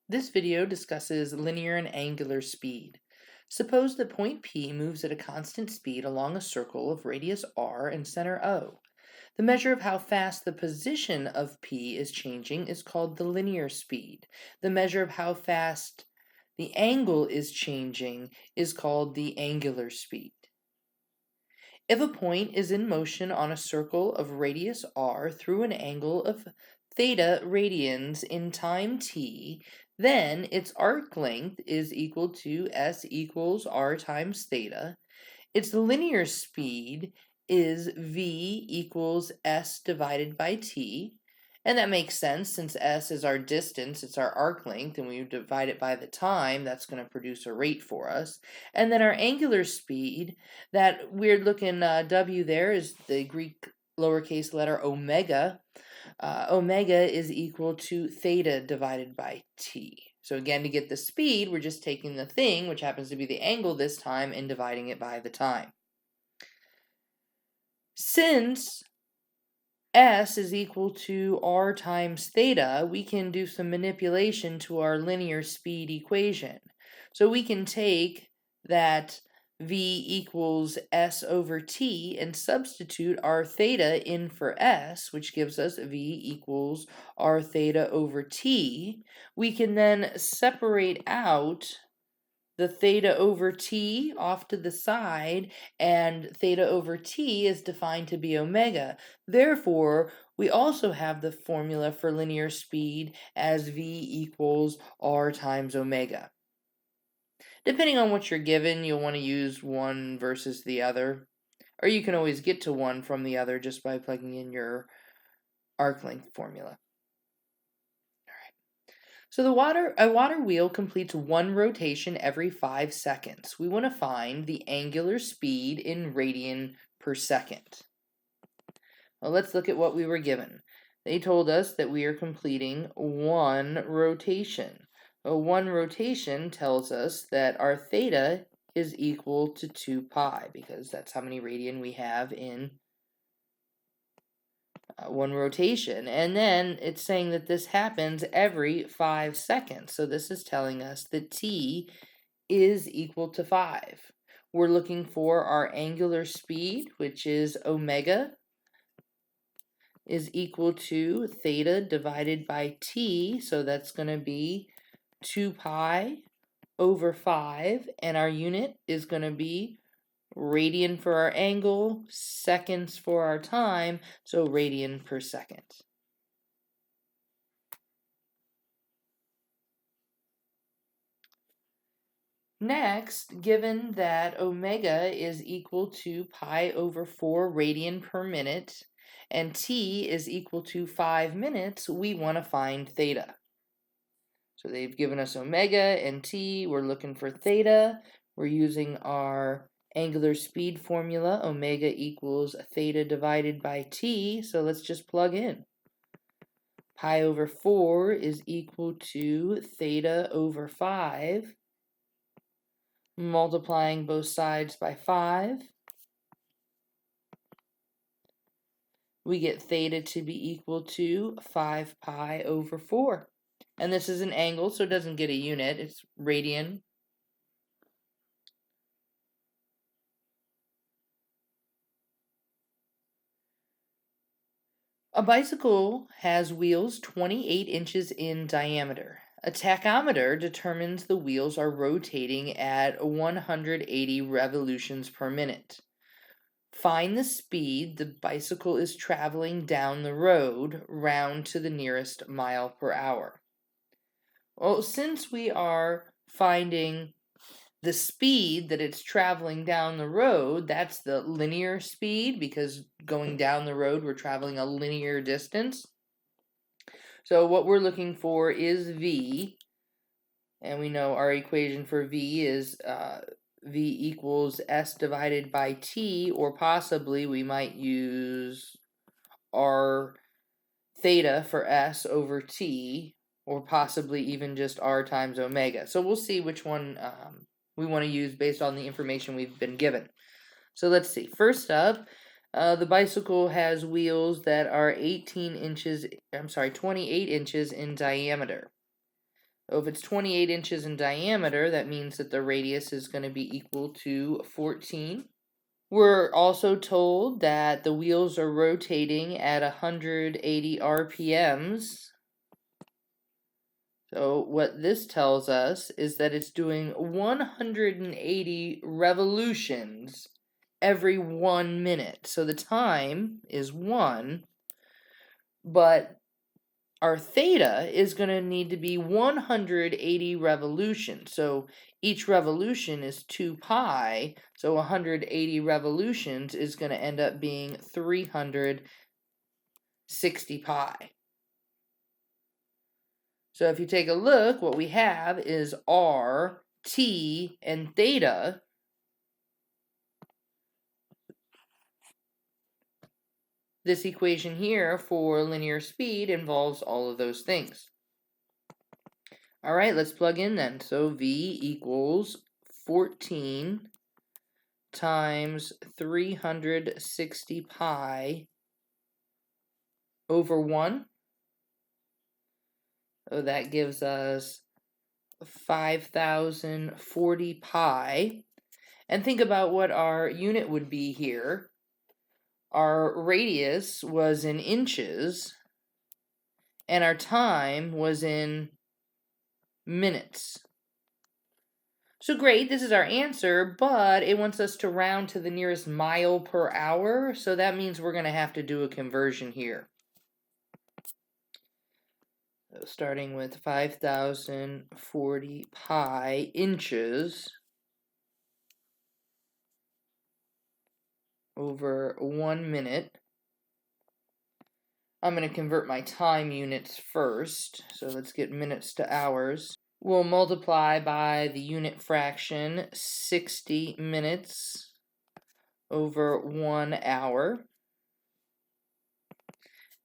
This video discusses linear and angular speed. Suppose that point P moves at a constant speed along a circle of radius r and center O. The measure of how fast the position of P is changing is called the linear speed. The measure of how fast the angle is changing is called the angular speed. If a point is in motion on a circle of radius r through an angle of theta radians in time t, then its arc length is equal to s equals r times theta. Its linear speed is v equals s divided by t. And that makes sense since s is our distance, it's our arc length, and we divide it by the time, that's going to produce a rate for us. And then our angular speed, that weird looking w there is the Greek lowercase letter omega. Omega is equal to theta divided by t. So again, to get the speed, we're just taking the thing, which happens to be the angle this time, and dividing it by the time. Since s is equal to r times theta, we can do some manipulation to our linear speed equation. So we can take that v equals s over t and substitute r theta in for s, which gives us v equals r theta over t. We can then separate out the theta over t off to the side, and theta over t is defined to be omega. Therefore, we also have the formula for linear speed as v equals r times omega. Depending on what you're given, you'll want to use one versus the other, or you can always get to one from the other just by plugging in your arc length formula. So a water wheel completes one rotation every 5 seconds. We want to find the angular speed in radian per second. Well, let's look at what we were given. They told us that we are completing one rotation. Well, one rotation tells us that our theta is equal to 2 pi, because that's how many radian we have in one rotation. And then it's saying that this happens every 5 seconds. So this is telling us that t is equal to 5. We're looking for our angular speed, which is omega, is equal to theta divided by t. So that's going to be 2 pi over 5. And our unit is going to be radian for our angle, seconds for our time, so radian per second. Next, given that omega is equal to pi over 4 radian per minute, and t is equal to 5 minutes, we want to find theta. So they've given us omega and t, we're looking for theta, we're using our angular speed formula, omega equals theta divided by t, so let's just plug in. Pi over 4 is equal to theta over 5, multiplying both sides by 5. We get theta to be equal to 5 pi over 4. And this is an angle, so it doesn't get a unit, it's radian. A bicycle has wheels 28 inches in diameter. A tachometer determines the wheels are rotating at 180 revolutions per minute. Find the speed the bicycle is traveling down the road round to the nearest mile per hour. Well, since we are finding the speed that it's traveling down the road, that's the linear speed, because going down the road we're traveling a linear distance. So what we're looking for is v, and we know our equation for v is v equals s divided by t, or possibly we might use r theta for s over t, or possibly even just r times omega. So we'll see which one we want to use based on the information we've been given. So let's see. First up, the bicycle has wheels that are 28 inches in diameter. So if it's 28 inches in diameter, that means that the radius is going to be equal to 14. We're also told that the wheels are rotating at 180 RPMs. So what this tells us is that it's doing 180 revolutions every 1 minute. So the time is 1, but our theta is going to need to be 180 revolutions. So each revolution is 2 pi. So 180 revolutions is going to end up being 360 pi. So if you take a look, what we have is r, t, and theta. This equation here for linear speed involves all of those things. All right, let's plug in then. So V equals 14 times 360 pi over 1. So that gives us 5,040 pi. And think about what our unit would be here. Our radius was in inches, and our time was in minutes. So great, this is our answer, but it wants us to round to the nearest mile per hour, so that means we're going to have to do a conversion here. So starting with 5,040 pi inches over 1 minute. I'm going to convert my time units first, so let's get minutes to hours. We'll multiply by the unit fraction 60 minutes over 1 hour.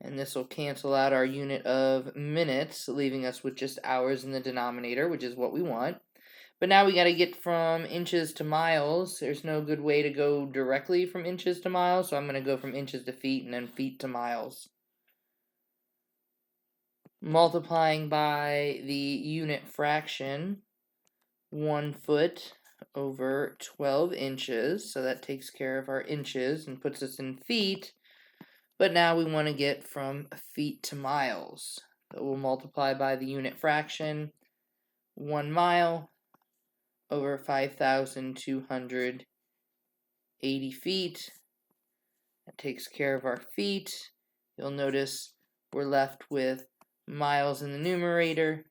And this will cancel out our unit of minutes, leaving us with just hours in the denominator, which is what we want. But now we got to get from inches to miles. There's no good way to go directly from inches to miles, so I'm going to go from inches to feet and then feet to miles. Multiplying by the unit fraction, 1 foot over 12 inches. So that takes care of our inches and puts us in feet. But now we want to get from feet to miles. So we'll multiply by the unit fraction, 1 mile over 5,280 feet. That takes care of our feet. You'll notice we're left with miles in the numerator,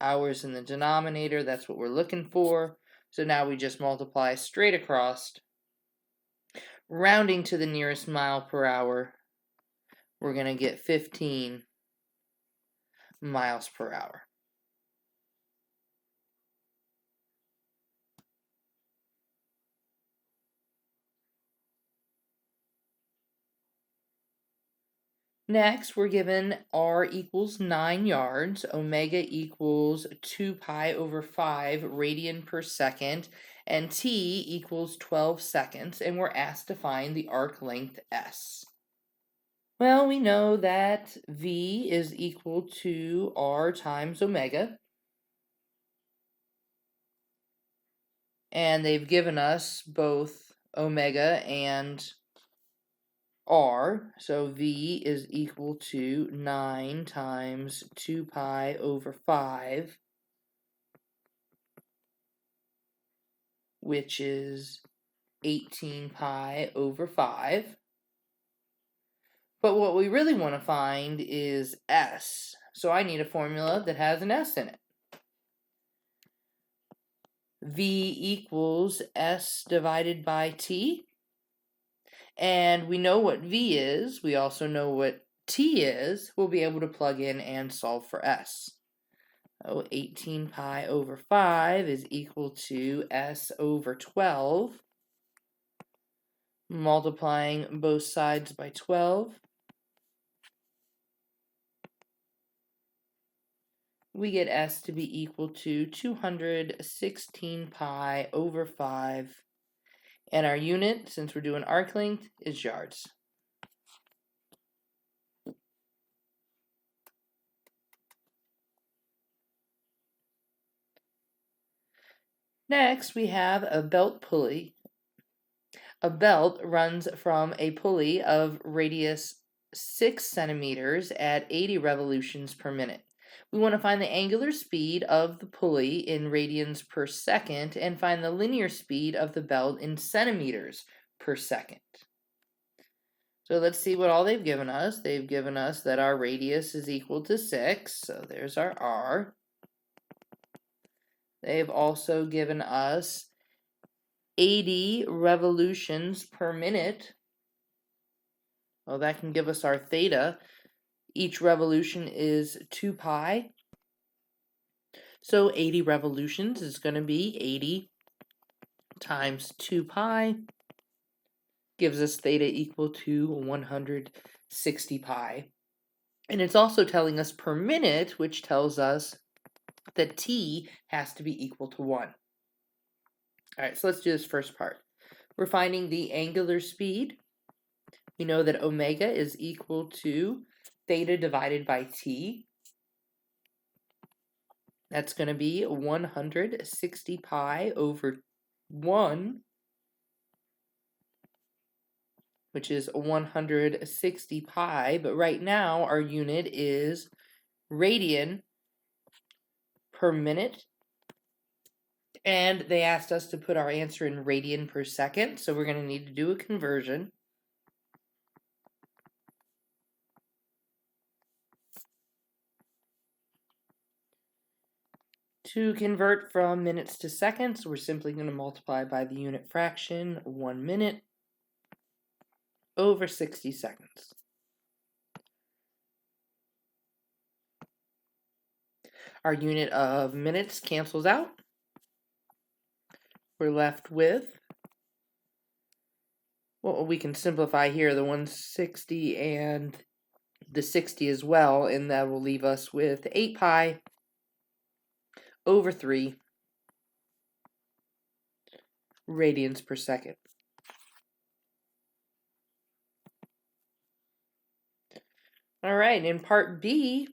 hours in the denominator. That's what we're looking for. So now we just multiply straight across. Rounding to the nearest mile per hour, we're going to get 15 miles per hour. Next, we're given r equals 9 yards, omega equals 2 pi over 5 radian per second, and t equals 12 seconds, and we're asked to find the arc length s. Well, we know that v is equal to r times omega, and they've given us both omega and r, so v is equal to 9 times 2 pi over 5, which is 18 pi over 5. But what we really want to find is s, so I need a formula that has an s in it. V equals s divided by t. And we know what v is. We also know what t is. We'll be able to plug in and solve for s. So 18 pi over 5 is equal to s over 12. Multiplying both sides by 12. We get s to be equal to 216 pi over 5. And our unit, since we're doing arc length, is yards. Next, we have a belt pulley. A belt runs from a pulley of radius 6 centimeters at 80 revolutions per minute. We want to find the angular speed of the pulley in radians per second and find the linear speed of the belt in centimeters per second. So let's see what all they've given us. They've given us that our radius is equal to 6, so there's our R. They've also given us 80 revolutions per minute. Well, that can give us our theta. Each revolution is 2 pi. So 80 revolutions is going to be 80 times 2 pi. Gives us theta equal to 160 pi. And it's also telling us per minute, which tells us that t has to be equal to 1. All right, so let's do this first part. We're finding the angular speed. We know that omega is equal to theta divided by t. That's going to be 160 pi over 1, which is 160 pi. But right now, our unit is radian per minute. And they asked us to put our answer in radian per second, so we're going to need to do a conversion. To convert from minutes to seconds, we're simply going to multiply by the unit fraction, 1 minute over 60 seconds. Our unit of minutes cancels out. We're left with, well, we can simplify here the 160 and the 60 as well, and that will leave us with 8 pi over 3 radians per second. All right, in part B,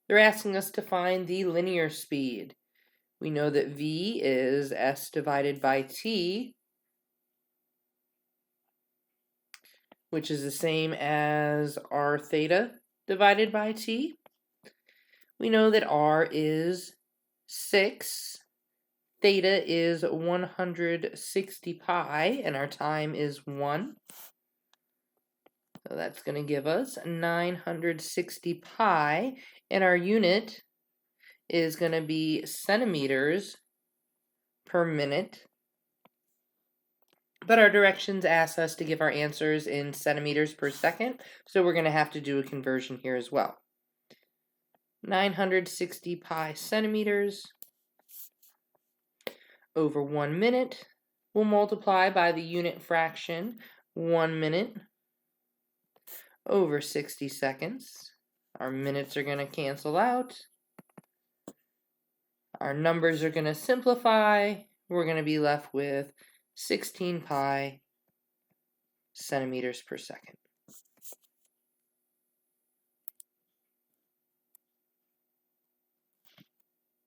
they're asking us to find the linear speed. We know that v is s divided by t, which is the same as r theta divided by t. We know that r is 6, theta is 160 pi, and our time is 1. So that's going to give us 960 pi, and our unit is going to be centimeters per minute. But our directions ask us to give our answers in centimeters per second, so we're going to have to do a conversion here as well. 960 pi centimeters over 1 minute. We'll multiply by the unit fraction, 1 minute over 60 seconds. Our minutes are going to cancel out. Our numbers are going to simplify. We're going to be left with 16 pi centimeters per second.